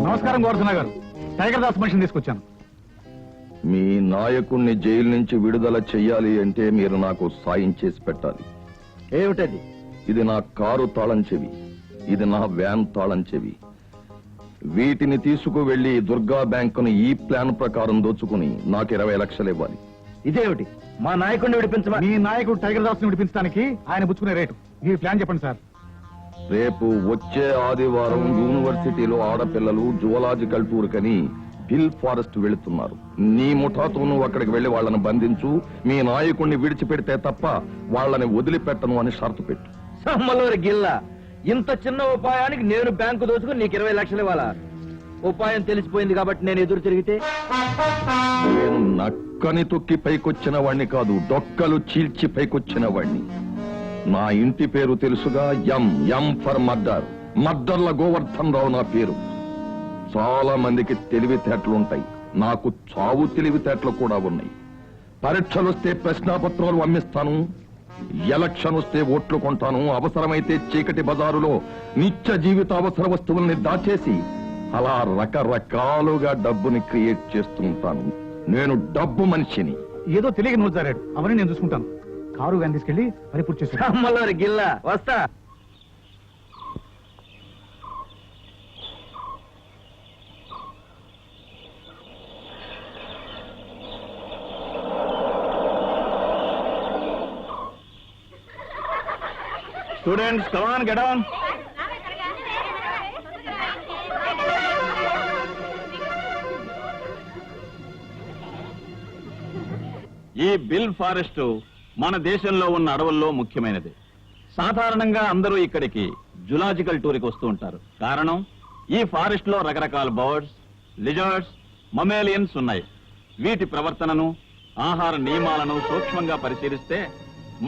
నమస్కారం గోవర్ధన గారు, టైగర్ దాస్ మనిషిని తీసుకొచ్చాను. మీ నాయకుణ్ణి జైలు నుంచి విడుదల చెయ్యాలి అంటే మీరు నాకు సాయం చేసి పెట్టాలి. ఏమిటది? ఇది నా కారు తాళం చెవి, ఇది నా వ్యాన్ తాళం చెవి. వీటిని తీసుకువెళ్లి దుర్గా బ్యాంకును ఈ ప్లాన్ ప్రకారం దోచుకుని నాకు 20 లక్షలు ఇవ్వాలి. ఇదేమిటి? మా నాయకుడిని విడిపించమా? మీ నాయకుడు టైగర్ దాస్ ని విడిపించడానికి ఆయన పుచ్చుకునే రేటు. ఈ ప్లాన్ చెప్పండి సార్. రేపు వచ్చే ఆదివారం యూనివర్సిటీలో ఆడపిల్లలు జువలాజికల్ టూర్ కని హిల్ ఫారెస్ట్ వెళుతున్నారు. నీ ముఠాతో నువ్వు అక్కడికి వెళ్లి వాళ్ళని బంధించు. మీ నాయకుడిని విడిచిపెడితే తప్ప వాళ్ళని వదిలిపెట్టను అని షరతు పెట్టు. సమ్మలూరి గిల్ల, ఇంత చిన్న ఉపాయానికి నేను బ్యాంకు దోచుకుని నీకు 20 లక్షలు ఇవ్వాలా? ఉపాయం తెలిసిపోయింది కాబట్టి నేను ఎదురు తిరిగితే? నేను నక్కని తొక్కి పైకొచ్చిన వాణ్ణి కాదు, డొక్కలు చీల్చి పైకొచ్చిన వాణ్ణి. నా ఇంటి పేరు తెలుసుగా, ఎం ఫర్ మర్డర్. మర్డర్ల గోవర్ధన్ రావు నా పేరు. చాలా మందికి తెలివితేటలుంటాయి, నాకు చావు తెలివితేటలు కూడా ఉన్నాయి. పరీక్షలొస్తే ప్రశ్నాపత్రాలు అమ్మిస్తాను, ఎలక్షన్ వస్తే ఓట్లు కొంటాను. అవసరమైతే చీకటి బజారులో నిత్య జీవిత అవసర వస్తువుల్ని దాచేసి అలా రకరకాలుగా డబ్బుని క్రియేట్ చేస్తూ ఉంటాను. నేను డబ్బు మనిషిని. ఏదో తెలియక నోట్ జారాడు, అవన్నీ నేను చూసుకుంటాను. కారు వ్యాన్ తీసుకెళ్లి పని పూర్తి చేసి. సమ్మలూరి గిల్ల, వస్తా. Students come on, get on. ఈ బిల్ ఫారెస్ట్ మన దేశంలో ఉన్న అడవుల్లో ముఖ్యమైనది. సాధారణంగా అందరూ ఇక్కడికి జులాజికల్ టూర్కి వస్తూ ఉంటారు. కారణం, ఈ ఫారెస్ట్ లో రకరకాల బర్డ్స్, లిజర్డ్స్, మమేలియన్స్ ఉన్నాయి. వీటి ప్రవర్తనను, ఆహార నియమాలను సూక్ష్మంగా పరిశీలిస్తే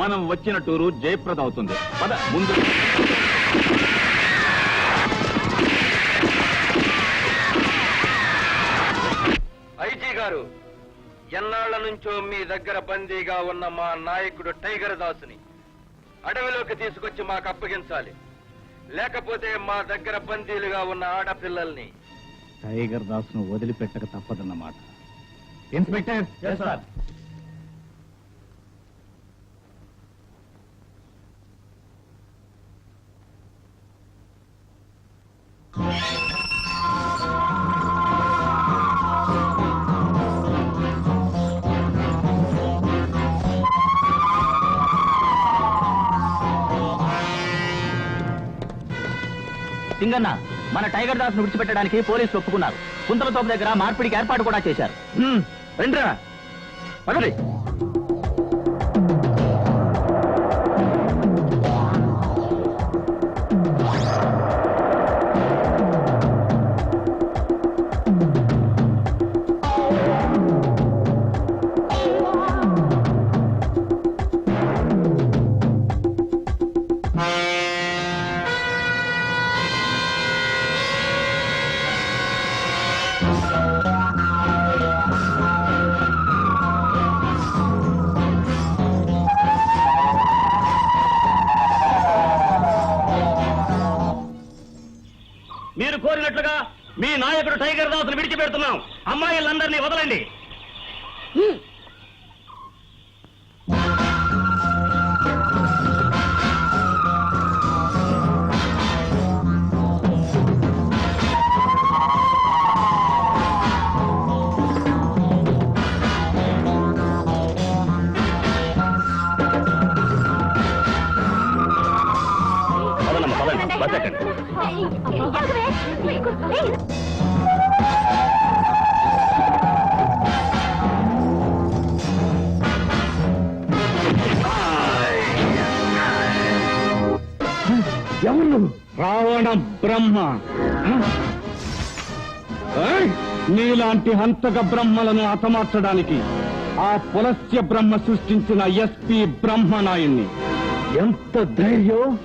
మనం వచ్చిన టూరు జయప్రదం అవుతుంది. పద ముందు. ఐజీ గారు, ఎన్నాళ్ల నుంచో మీ దగ్గర బందీగా ఉన్న మా నాయకుడు టైగర్ దాసుని అడవిలోకి తీసుకొచ్చి మాకు అప్పగించాలి. లేకపోతే మా దగ్గర బందీలుగా ఉన్న ఆడపిల్లల్ని. టైగర్ దాస్ ను వదిలిపెట్టక తప్పదన్నమాట. ఇన్స్పెక్టర్. సార్. సింగన్న, మన టైగర్ దాస్ ను విడిచిపెట్టడానికి పోలీసులు ఒప్పుకున్నారు. కుంతల తోపు దగ్గర మార్పిడికి ఏర్పాటు కూడా చేశారు. రండిరా, పదండి. మీరు కోరినట్లుగా మీ నాయకుడు టైగర్ దాస్ ను విడిచిపెడుతున్నాం. అమ్మాయిలందరినీ వదలండి. ఎవరు? రావణ బ్రహ్మ. నీలాంటి హంతక బ్రహ్మలను హతమార్చడానికి ఆ పులస్య బ్రహ్మ సృష్టించిన ఎస్పీ బ్రహ్మనాయుణ్ణి. ఎంత ధైర్యం!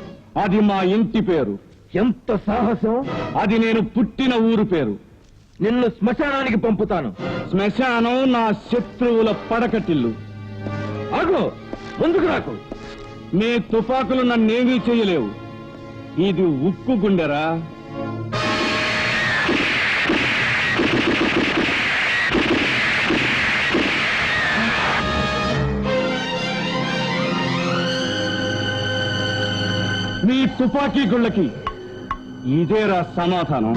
అది మా ఇంటి పేరు. ఎంత సాహసం! అది నేను పుట్టిన ఊరు పేరు. నిన్ను శ్మశానానికి పంపుతాను. శ్మశానం నా శత్రువుల పడకటిల్లు. ఆగు, ముందుకు రాకు. నీ తుపాకులు నన్నేమీ చేయలేవు. ఇది ఉక్కు గుండెరా. నీ తుపాకీ గుళ్ళకి ఇదేరా సమాధానం.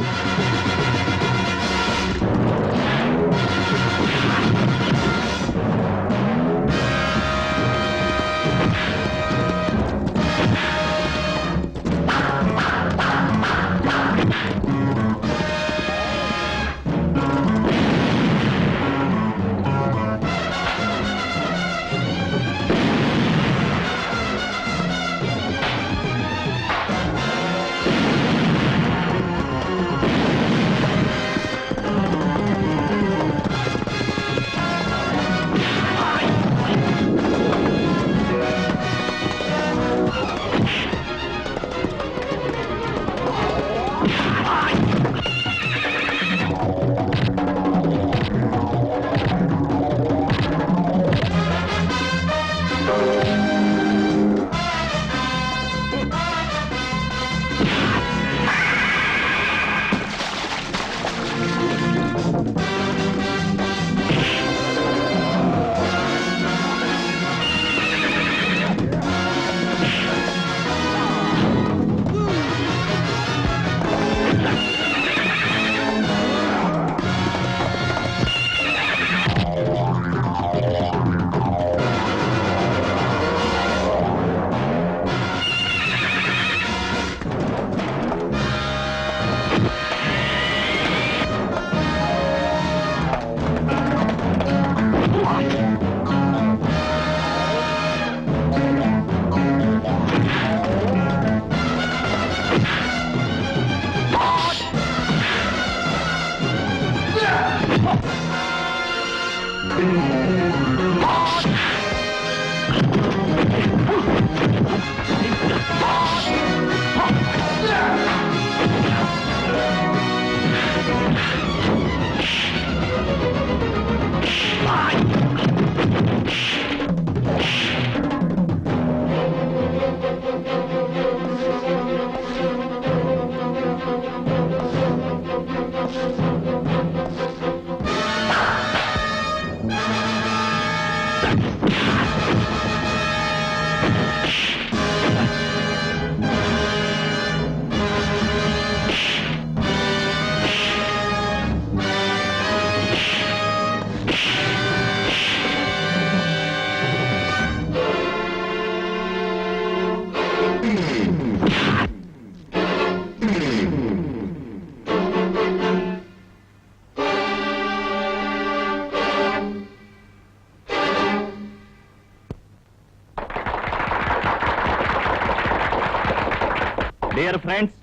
డియర్ ఫ్రెండ్స్,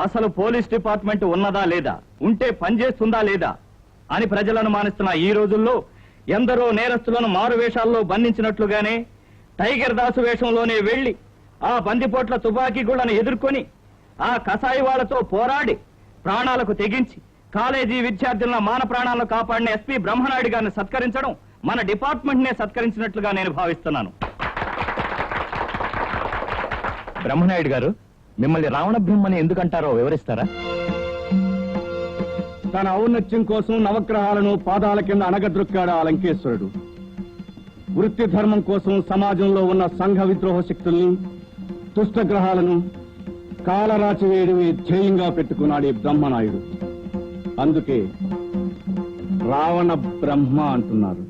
అసలు పోలీస్ డిపార్ట్మెంట్ ఉన్నదా లేదా, ఉంటే పనిచేస్తుందా లేదా అని ప్రజలను మానిస్తున్న ఈ రోజుల్లో ఎందరో నేరస్తులను మారువేషాల్లో బంధించినట్లుగానే టైగర్ దాసు వేషంలోనే వెళ్లి ఆ బందిపోట్ల తుపాకీ గుళ్లను ఎదుర్కొని ఆ కసాయి వాళ్లతో పోరాడి ప్రాణాలకు తెగించి కాలేజీ విద్యార్థుల మాన ప్రాణాలను కాపాడిన ఎస్పీ బ్రహ్మనాయుడు గారిని సత్కరించడం మన డిపార్ట్మెంట్ నే సత్కరించినట్లుగా నేను భావిస్తున్నాను. బ్రహ్మనాయుడు గారు, మిమ్మల్ని రావణ బ్రహ్మని ఎందుకంటారో వివరిస్తారా? తన ఔన్నత్యం కోసం నవగ్రహాలను పాదాల కింద అణగద్రొక్కాడు ఆ లంకేశ్వరుడు. వృత్తి ధర్మం కోసం సమాజంలో ఉన్న సంఘ విద్రోహ శక్తుల్ని, దుష్టగ్రహాలను కాలరాచివేయడమే ధ్యేయంగా పెట్టుకున్నాడు ఈ బ్రహ్మనాయుడు. అందుకే రావణ బ్రహ్మ అంటున్నారు.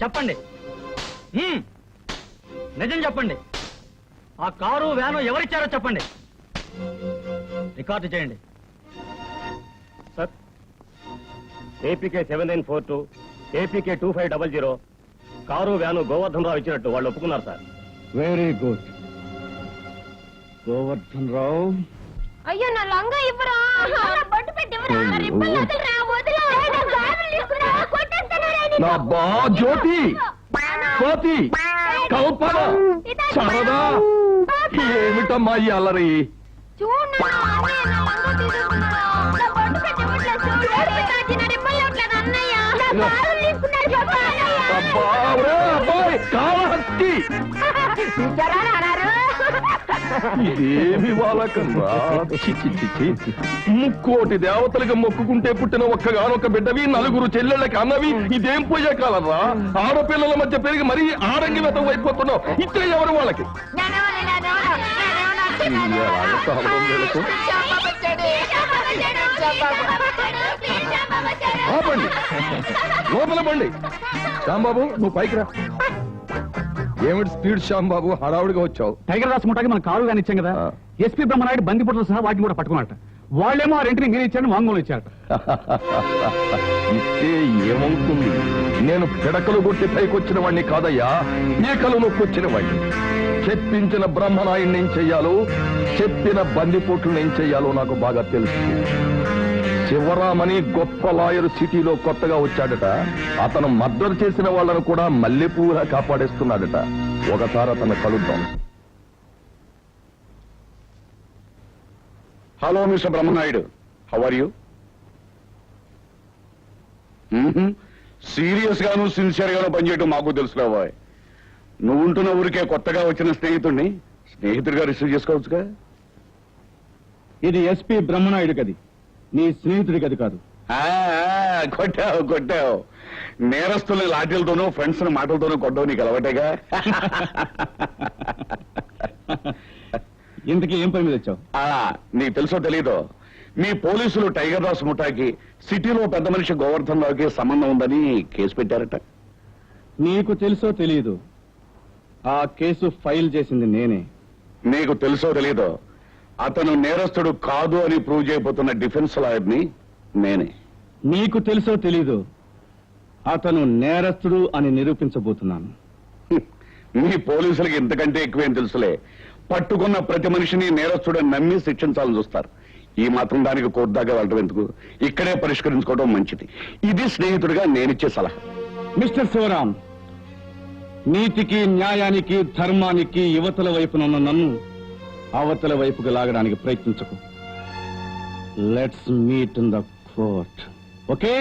చెప్పండి నిజం చెప్పండి. ఆ కారు వ్యాను ఎవరిచ్చారో చెప్పండి. రికార్డు చేయండి. Sir, APK 7942 APK 2500 car van Govardhan Rao ఇచ్చినట్టు వాళ్ళు ఒప్పుకున్నారు sir. Very good. Govardhan Rao. అయ్యో నా లంగా ఇవ్వరా, బొట్టు పెట్టి ఇవ్వరా, రిబ్బన్లు వదలరా, వదలరా, నా గాజులు తీసుకురా, కొట్టేస్తానురా నిన్ను. నా బా జ్యోతి కోతి కల్పన శారదా ఏమిటమ్మా ఈ అల్లరి? చూడు నా అన్నయ్య నా లంగా తీసుకున్నాడు, నా బొట్టు పెట్టి ఇవ్వట్లేదు, చూడు కాచి నా రిబ్బన్లు ఇవ్వట్లేదు అన్నయ్య, నా గాజులు తీసుకున్నాడు బాబా అన్నయ్య. అబ్బా ఒరే అబ్బాయి కాళహస్తి చూచారా నాన్నారు. ఇదేమి వాళ్ళకన్నా ముక్కోటి దేవతలకు మొక్కుకుంటే పుట్టిన ఒక్కగానొక్క బిడ్డవి, నలుగురు చెల్లెళ్ళకి అన్నవి, ఇదేం పోయే కాలరా? ఆడపిల్లల మధ్య పెరిగి మరీ ఆడంగి వెతం అయిపోతున్నావు. ఇచ్చే ఎవరు వాళ్ళకి? ఆపండి, లోపల పండి. శ్యాంబాబు నువ్వు పైకి రా. ఏమిటి స్పీడ్ శ్యాంబాబు, హడావుడిగా వచ్చావు? టైగర్ దాస్ ముఠాకి మనం కారు వ్యాన్ ఇచ్చాం కదా, ఎస్పీ బ్రహ్మనాయుడు బందిపొట్లు సహా వాటిని కూడా పట్టుకున్నట్ట. వాళ్ళేమో ఆ రెంటిని మీరు ఇచ్చారని వాంగ్మూలం ఇచ్చారట. ఇస్తే ఏమవుతుంది? నేను పిడకలు కొట్టి పైకొచ్చిన వాడిని కాదయ్యా, మేకలు నొక్కొచ్చిన వాడిని. చెప్పించిన బ్రహ్మనాయుడిని ఏం చెయ్యాలో, చెప్పిన బందిపోట్లను ఏం చెయ్యాలో నాకు బాగా తెలుసు. శివరామని గొప్ప లాయర్ సిటీలో కొత్తగా వచ్చాడట. అతను మర్డర్ చేసిన వాళ్ళను కూడా మల్లెపూలా కాపాడేస్తున్నాడట. ఒకసారి అతను కలుద్దాం. Hello mister Brahmanaidu, how are you? Serious గాను సిన్సియర్ గాను పనిచేయటం మాకు తెలుసులేవా. నువ్వు ఉంటున్న ఊరికే కొత్తగా వచ్చిన స్నేహితుడిగా రిసీవ్ చేసుకోవచ్చుగా. ఇది ఎస్పీ బ్రహ్మనాయుడు గది, నీ స్నేహితుడి గది కాదు. కొట్టావు. నేరస్తుల్ని లాఠీలతోనూ ఫ్రెండ్స్ మాటలతోనూ కొట్టవు నీకు అలవాటేగా. ఇంతకీ ఏం పని మీద వచ్చావు? నీకు తెలుసో తెలీదో, మీ పోలీసులు టైగర్ దాస్ ముఠాకి సిటీలో పెద్ద మనిషి గోవర్ధన్ రావుకి సంబంధం ఉందని కేసు పెట్టారట. నీకు తెలుసో తెలీదు, ఆ కేసు ఫైల్ చేసింది నేనే. నీకు తెలుసో తెలీదో, అతను నేరస్తుడు కాదు అని ప్రూవ్ చేయబోతున్న డిఫెన్స్ లాయర్ని నేనే. నీకు తెలుసో తెలీదు, అతను నేరస్తుడు అని నిరూపించబోతున్నాను. మీ పోలీసులకి ఇంతకంటే ఎక్కువేం తెలుసులే. పట్టుకున్న ప్రతి మనిషిని నేరస్తుడని నమ్మి శిక్షించాలని చూస్తారు. ఈ మాత్రం దానికి కోర్టు దాకా వెళ్ళడం ఎందుకు? ఇక్కడే పరిష్కరించుకోవడం మంచిది. ఇది స్నేహితుడిగా నేనిచ్చే సలహా. మిస్టర్ శివరాం, నీతికి న్యాయానికి ధర్మానికి యువతల వైపునున్న నన్ను అవతల వైపుకు లాగడానికి ప్రయత్నించకు. Let's meet in the court, okay?